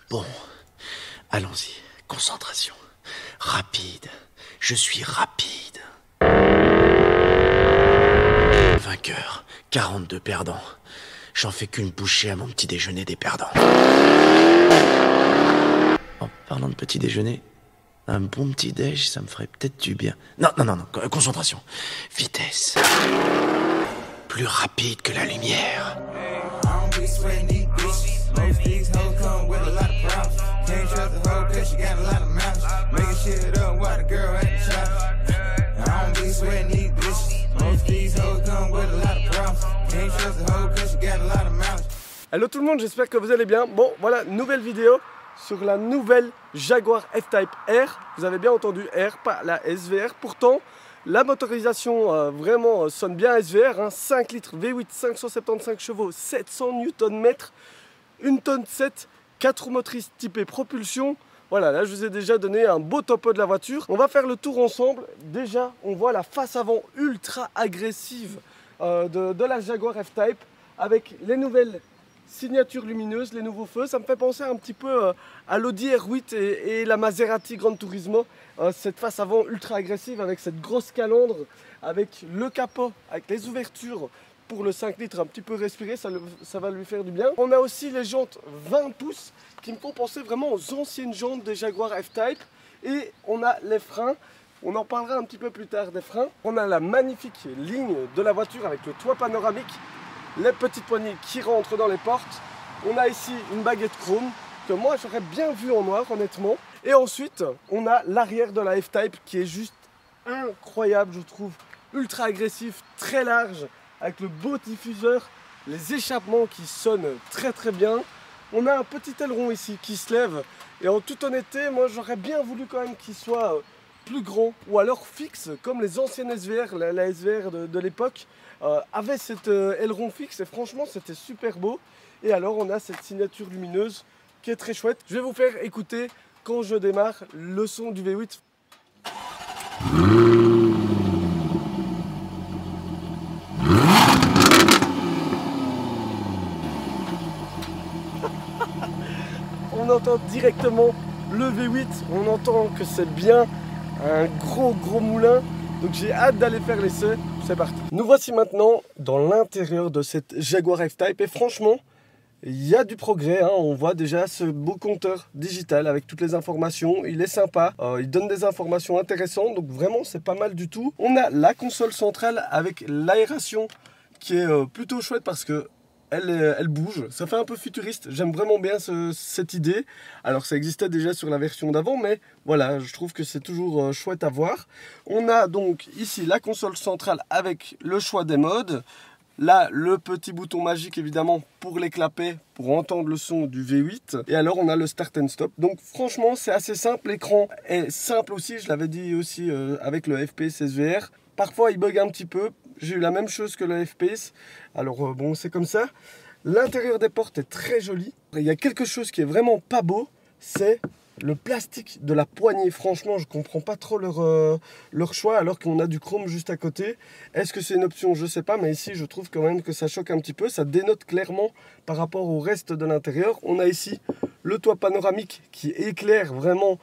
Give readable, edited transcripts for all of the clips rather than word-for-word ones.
Bon, allons-y. Concentration. Rapide. Je suis rapide. Vainqueur. 42 perdants. J'en fais qu'une bouchée à mon petit déjeuner des perdants. En parlant de petit déjeuner, un bon petit déj, ça me ferait peut-être du bien. Non, concentration. Vitesse. Plus rapide que la lumière. Hello tout le monde, j'espère que vous allez bien. Bon, voilà, nouvelle vidéo sur la nouvelle Jaguar F-Type R. Vous avez bien entendu R, pas la SVR. Pourtant, la motorisation vraiment sonne bien SVR. Hein. 5 litres V8, 575 chevaux, 700 Nm, 1 tonne 7, 4 roues motrices typées propulsion. Voilà, là je vous ai déjà donné un beau topo de la voiture. On va faire le tour ensemble. Déjà, on voit la face avant ultra agressive de la Jaguar F-Type avec les nouvelles signatures lumineuses, les nouveaux feux. Ça me fait penser un petit peu à l'Audi R8 et la Maserati Gran Turismo. Cette face avant ultra agressive avec cette grosse calandre, avec le capot, avec les ouvertures pour le 5 litres un petit peu respirer, ça va lui faire du bien. On a aussi les jantes 20 pouces qui me font penser vraiment aux anciennes jantes des Jaguar F-Type. Et on a les freins, on en parlera un petit peu plus tard des freins. On a la magnifique ligne de la voiture avec le toit panoramique, les petites poignées qui rentrent dans les portes. On a ici une baguette chrome que moi j'aurais bien vu en noir honnêtement. Et ensuite on a l'arrière de la F-Type qui est juste incroyable je trouve, ultra agressif, très large, avec le beau diffuseur, les échappements qui sonnent très très bien. On a un petit aileron ici qui se lève et en toute honnêteté moi j'aurais bien voulu quand même qu'il soit plus grand ou alors fixe comme les anciennes SVR, la SVR de l'époque avait cet aileron fixe et franchement c'était super beau. Et alors on a cette signature lumineuse qui est très chouette. Je vais vous faire écouter quand je démarre le son du V8. On entend directement le V8, on entend que c'est bien un gros moulin. Donc j'ai hâte d'aller faire l'essai, c'est parti. Nous voici maintenant dans l'intérieur de cette Jaguar F-Type et franchement, il y a du progrès, hein. On voit déjà ce beau compteur digital avec toutes les informations, il est sympa, il donne des informations intéressantes, donc vraiment c'est pas mal du tout. On a la console centrale avec l'aération qui est plutôt chouette parce que elle bouge, ça fait un peu futuriste, j'aime vraiment bien cette idée. Alors ça existait déjà sur la version d'avant, mais voilà, je trouve que c'est toujours chouette à voir. On a donc ici la console centrale avec le choix des modes. Là, le petit bouton magique évidemment pour les clapets, pour entendre le son du V8. Et alors on a le start and stop. Donc franchement c'est assez simple, l'écran est simple aussi, je l'avais dit aussi avec le FPS SVR. Parfois il bug un petit peu, j'ai eu la même chose que le FPS, alors bon c'est comme ça. L'intérieur des portes est très joli. Il y a quelque chose qui est vraiment pas beau, c'est le plastique de la poignée. Franchement je comprends pas trop leur choix alors qu'on a du chrome juste à côté. Est-ce que c'est une option? Je sais pas, mais ici je trouve quand même que ça choque un petit peu. Ça dénote clairement par rapport au reste de l'intérieur. On a ici le toit panoramique qui éclaire vraiment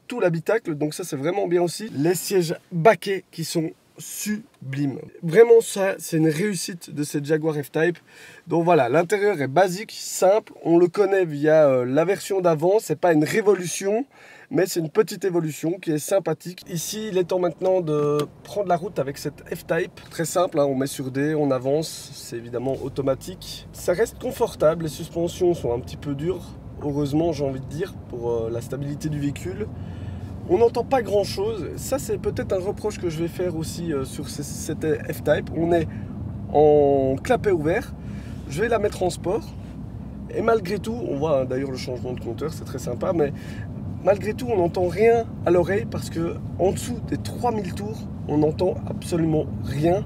tout l'habitacle, donc ça c'est vraiment bien aussi. Les sièges baquets qui sont sublimes. Vraiment ça c'est une réussite de cette Jaguar F-Type. Donc voilà, l'intérieur est basique, simple, on le connaît via la version d'avant, c'est pas une révolution, mais c'est une petite évolution qui est sympathique. Ici il est temps maintenant de prendre la route avec cette F-Type, très simple, hein, on met sur D, on avance, c'est évidemment automatique. Ça reste confortable, les suspensions sont un petit peu dures, heureusement j'ai envie de dire, pour la stabilité du véhicule. On n'entend pas grand chose, ça c'est peut-être un reproche que je vais faire aussi sur cette F-Type. On est en clapet ouvert, je vais la mettre en sport et malgré tout, on voit hein, d'ailleurs le changement de compteur, c'est très sympa, mais malgré tout on n'entend rien à l'oreille parce que en dessous des 3000 tours, on n'entend absolument rien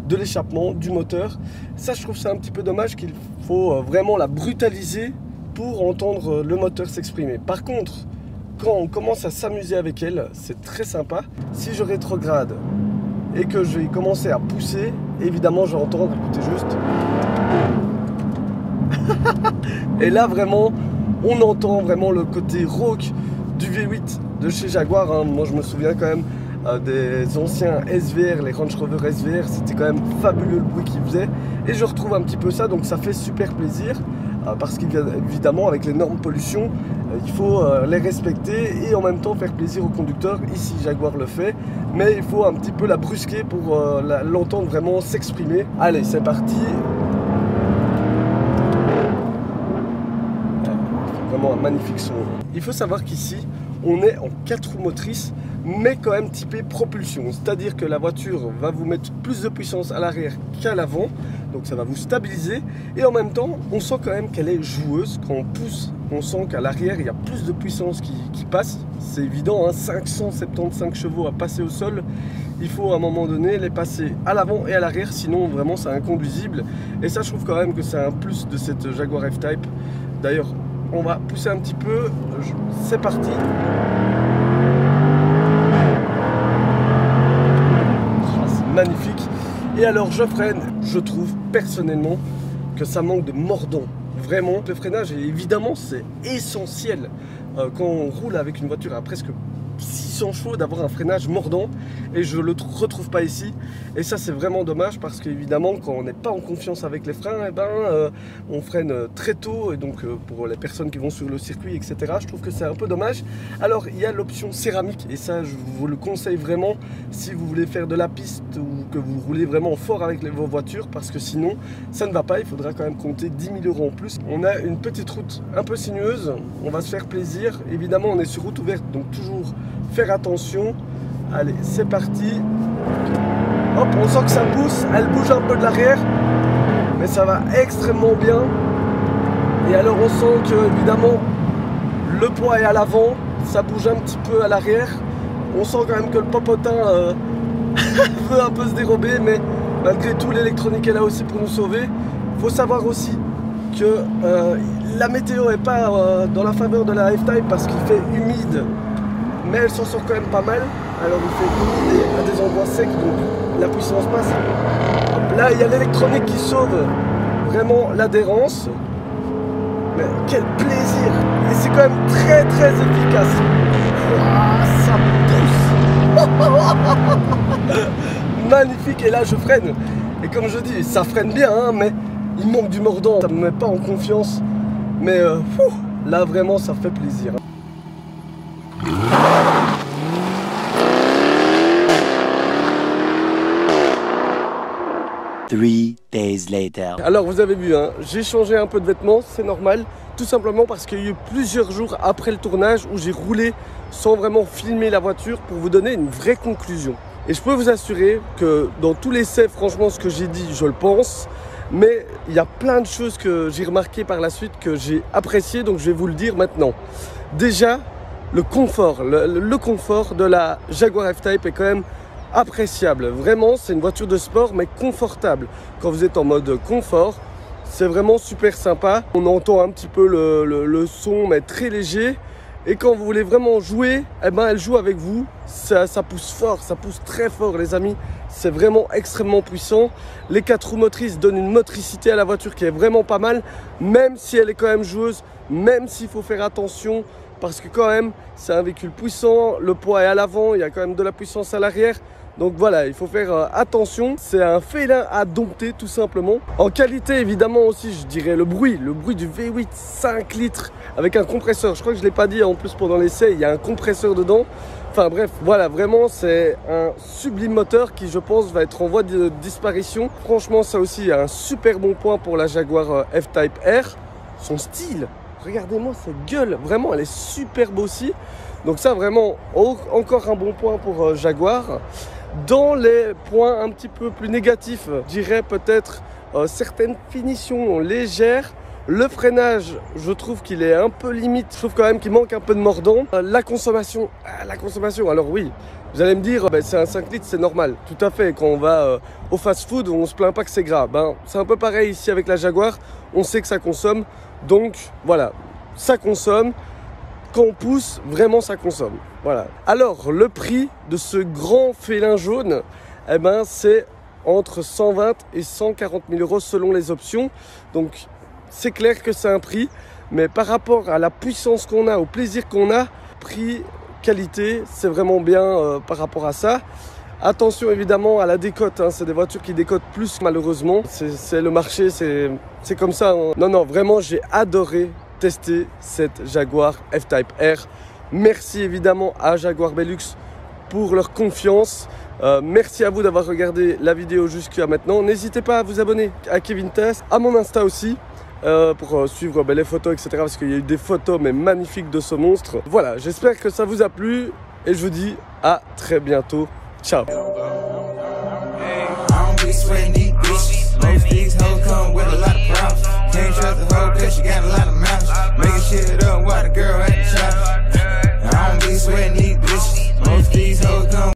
de l'échappement, du moteur. Ça je trouve ça un petit peu dommage qu'il faut vraiment la brutaliser pour entendre le moteur s'exprimer. Par contre, quand on commence à s'amuser avec elle, c'est très sympa. Si je rétrograde et que je vais commencer à pousser, évidemment je vais entendre, écoutez juste. Et là vraiment, On entend vraiment le côté rauque du V8 de chez Jaguar, hein. Moi je me souviens quand même des anciens SVR, les Range Rover SVR, c'était quand même fabuleux le bruit qu'ils faisaient. Et je retrouve un petit peu ça, donc ça fait super plaisir. Parce qu'évidemment avec les normes pollution, il faut les respecter et en même temps faire plaisir aux conducteurs. Ici Jaguar le fait, mais il faut un petit peu la brusquer pour l'entendre vraiment s'exprimer. Allez, c'est parti. Vraiment un magnifique son. Il faut savoir qu'ici on est en 4 roues motrices, mais quand même typé propulsion, c'est-à-dire que la voiture va vous mettre plus de puissance à l'arrière qu'à l'avant, donc ça va vous stabiliser, et en même temps on sent quand même qu'elle est joueuse. Quand on pousse, on sent qu'à l'arrière il y a plus de puissance qui passe, c'est évident, hein, 575 chevaux à passer au sol, il faut à un moment donné les passer à l'avant et à l'arrière, sinon vraiment c'est inconduisible, et ça je trouve quand même que c'est un plus de cette Jaguar F-Type. D'ailleurs on va pousser un petit peu, c'est parti. Magnifique. Et alors je freine, je trouve personnellement que ça manque de mordant. Vraiment, le freinage, évidemment, c'est essentiel quand on roule avec une voiture à presque 600 chevaux d'avoir un freinage mordant, et je le retrouve pas ici, et ça c'est vraiment dommage parce qu'évidemment quand on n'est pas en confiance avec les freins, eh ben, on freine très tôt, et donc pour les personnes qui vont sur le circuit etc, je trouve que c'est un peu dommage. Alors il y a l'option céramique, et ça je vous le conseille vraiment si vous voulez faire de la piste ou que vous roulez vraiment fort avec vos voitures, parce que sinon ça ne va pas, il faudra quand même compter 10 000 € en plus. On a une petite route un peu sinueuse, on va se faire plaisir, évidemment on est sur route ouverte, donc toujours faire attention. Allez, c'est parti. Hop, on sent que ça pousse, elle bouge un peu de l'arrière, mais ça va extrêmement bien. Et alors on sent que évidemment le poids est à l'avant, ça bouge un petit peu à l'arrière. On sent quand même que le popotin veut un peu se dérober, mais malgré tout l'électronique est là aussi pour nous sauver. Il faut savoir aussi que la météo n'est pas dans la faveur de la F-Type parce qu'il fait humide, mais elle s'en sort quand même pas mal. Alors il fait humide à des endroits secs, donc la puissance passe. Hop, là il y a l'électronique qui sauve vraiment l'adhérence. Mais quel plaisir! Et c'est quand même très très efficace. Ouah, ça pousse. Magnifique. Et là je freine. Et comme je dis, ça freine bien, hein, mais il manque du mordant. Ça me met pas en confiance. Mais là vraiment ça fait plaisir. 3 days later. Alors vous avez vu, hein, j'ai changé un peu de vêtements, c'est normal, tout simplement parce qu'il y a eu plusieurs jours après le tournage où j'ai roulé sans vraiment filmer la voiture pour vous donner une vraie conclusion. Et je peux vous assurer que dans tous les essais, franchement ce que j'ai dit, je le pense, mais il y a plein de choses que j'ai remarquées par la suite que j'ai appréciées, donc je vais vous le dire maintenant. Déjà, le confort, le confort de la Jaguar F-Type est quand même appréciable. Vraiment, c'est une voiture de sport mais confortable. Quand vous êtes en mode confort, c'est vraiment super sympa. On entend un petit peu le son mais très léger. Et quand vous voulez vraiment jouer, eh ben, elle joue avec vous. Ça pousse fort, ça pousse très fort les amis. C'est vraiment extrêmement puissant. Les 4 roues motrices donnent une motricité à la voiture qui est vraiment pas mal. Même si elle est quand même joueuse, même s'il faut faire attention. Parce que quand même, c'est un véhicule puissant. Le poids est à l'avant, il y a quand même de la puissance à l'arrière. Donc voilà, il faut faire attention. C'est un félin à dompter tout simplement. En qualité évidemment aussi, je dirais le bruit du V8 5 litres avec un compresseur. Je crois que je ne l'ai pas dit en plus pendant l'essai, il y a un compresseur dedans. Enfin bref, voilà, vraiment c'est un sublime moteur qui je pense va être en voie de disparition. Franchement ça aussi un super bon point pour la Jaguar F-Type R. Son style, regardez-moi cette gueule, vraiment elle est superbe aussi. Donc ça vraiment encore un bon point pour Jaguar. Dans les points un petit peu plus négatifs, je dirais peut-être certaines finitions légères. Le freinage, je trouve qu'il est un peu limite. Je trouve quand même qu'il manque un peu de mordant. La consommation, alors oui, vous allez me dire, c'est un 5 litres, c'est normal. Tout à fait, quand on va au fast-food, on se plaint pas que c'est gras. C'est un peu pareil ici avec la Jaguar. On sait que ça consomme. Donc voilà, ça consomme. Quand on pousse, vraiment ça consomme. Voilà. Alors, le prix de ce grand félin jaune, eh ben, c'est entre 120 et 140 000 € selon les options. Donc, c'est clair que c'est un prix. mais par rapport à la puissance qu'on a, au plaisir qu'on a, prix, qualité, c'est vraiment bien par rapport à ça. Attention évidemment à la décote, hein. C'est des voitures qui décotent plus malheureusement, c'est le marché, c'est comme ça, hein. Non, vraiment j'ai adoré tester cette Jaguar F-Type R. Merci évidemment à Jaguar Belux pour leur confiance. Merci à vous d'avoir regardé la vidéo jusqu'à maintenant. N'hésitez pas à vous abonner à Kevin Test, à mon Insta aussi, pour suivre les photos, etc. Parce qu'il y a eu des photos mais magnifiques de ce monstre. Voilà, j'espère que ça vous a plu et je vous dis à très bientôt. Ciao.